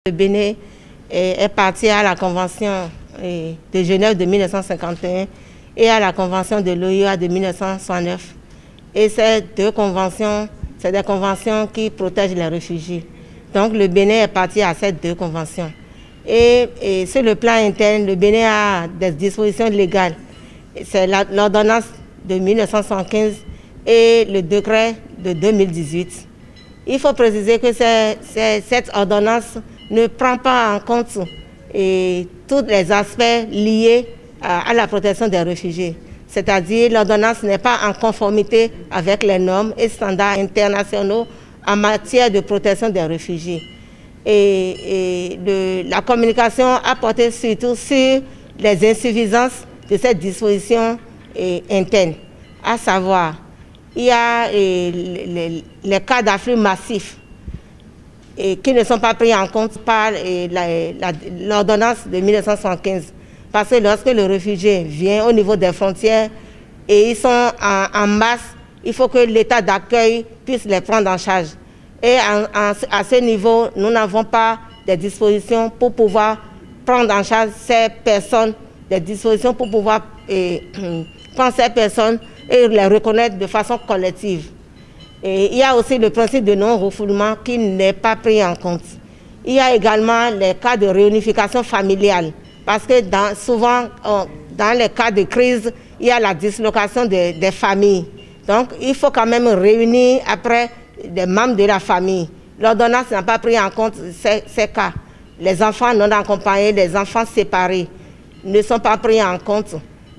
Le Bénin est parti à la Convention de Genève de 1951 et à la Convention de l'OIA de 1969. Et ces deux conventions, c'est des conventions qui protègent les réfugiés. Donc le Bénin est parti à ces deux conventions. Et sur le plan interne, le Bénin a des dispositions légales. C'est l'ordonnance de 1975 et le décret de 2018. Il faut préciser que cette ordonnance ne prend pas en compte tous les aspects liés à la protection des réfugiés. C'est-à-dire l'ordonnance n'est pas en conformité avec les normes et standards internationaux en matière de protection des réfugiés. La communication a porté surtout sur les insuffisances de cette disposition interne, à savoir, il y a les cas d'afflux massifs qui ne sont pas pris en compte par l'ordonnance de 1975. Parce que lorsque le réfugié vient au niveau des frontières et ils sont en masse, il faut que l'état d'accueil puisse les prendre en charge. Et à ce niveau, nous n'avons pas des dispositions pour pouvoir prendre en charge ces personnes, des dispositions pour pouvoir prendre ces personnes et les reconnaître de façon collective. Et il y a aussi le principe de non-refoulement qui n'est pas pris en compte. Il y a également les cas de réunification familiale, parce que souvent, dans les cas de crise, il y a la dislocation des familles. Donc, il faut quand même réunir après des membres de la famille. L'ordonnance n'a pas pris en compte ces cas. Les enfants non accompagnés, les enfants séparés ne sont pas pris en compte.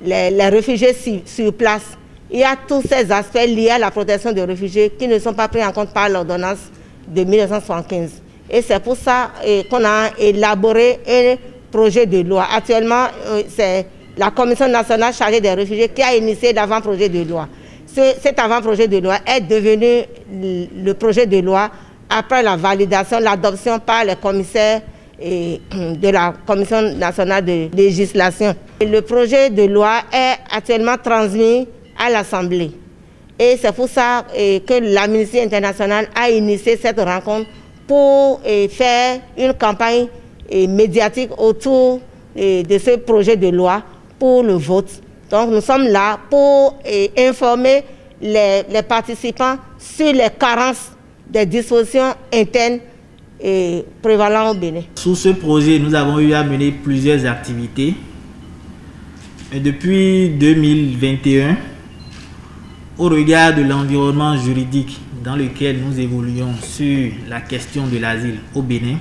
Les réfugiés sur place. Il y a tous ces aspects liés à la protection des réfugiés qui ne sont pas pris en compte par l'ordonnance de 1975. Et c'est pour ça qu'on a élaboré un projet de loi. Actuellement, c'est la Commission nationale chargée des réfugiés qui a initié l'avant-projet de loi. Cet avant-projet de loi est devenu le projet de loi après la validation, l'adoption par les commissaires de la Commission nationale de législation. Le projet de loi est actuellement transmis à l'Assemblée. Et c'est pour ça que l'Amnesty International a initié cette rencontre pour faire une campagne médiatique autour de ce projet de loi pour le vote. Donc nous sommes là pour informer les participants sur les carences des dispositions internes prévalant au Bénin. Sous ce projet, nous avons eu à mener plusieurs activités. Et depuis 2021, au regard de l'environnement juridique dans lequel nous évoluons sur la question de l'asile au Bénin,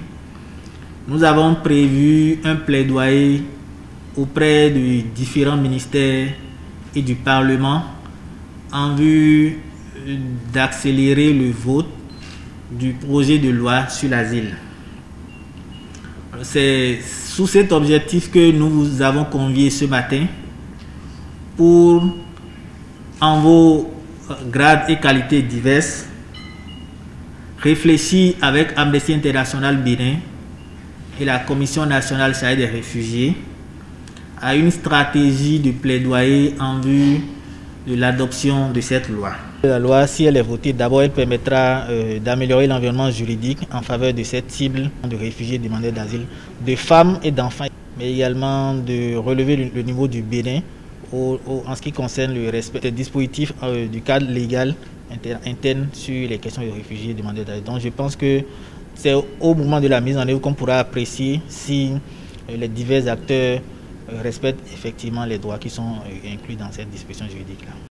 nous avons prévu un plaidoyer auprès de différents ministères et du Parlement en vue d'accélérer le vote du projet de loi sur l'asile. C'est sous cet objectif que nous vous avons convié ce matin pour, en vos grades et qualités diverses, réfléchir avec Amnesty International Bénin et la Commission nationale chargée des réfugiés à une stratégie de plaidoyer en vue de l'adoption de cette loi. La loi, si elle est votée, d'abord elle permettra d'améliorer l'environnement juridique en faveur de cette cible de réfugiés demandeurs d'asile, de femmes et d'enfants, mais également de relever le niveau du Bénin en ce qui concerne le respect des dispositifs du cadre légal interne sur les questions de réfugiés demandeurs d'asile. Donc je pense que c'est au moment de la mise en œuvre qu'on pourra apprécier si les divers acteurs respectent effectivement les droits qui sont inclus dans cette disposition juridique-là.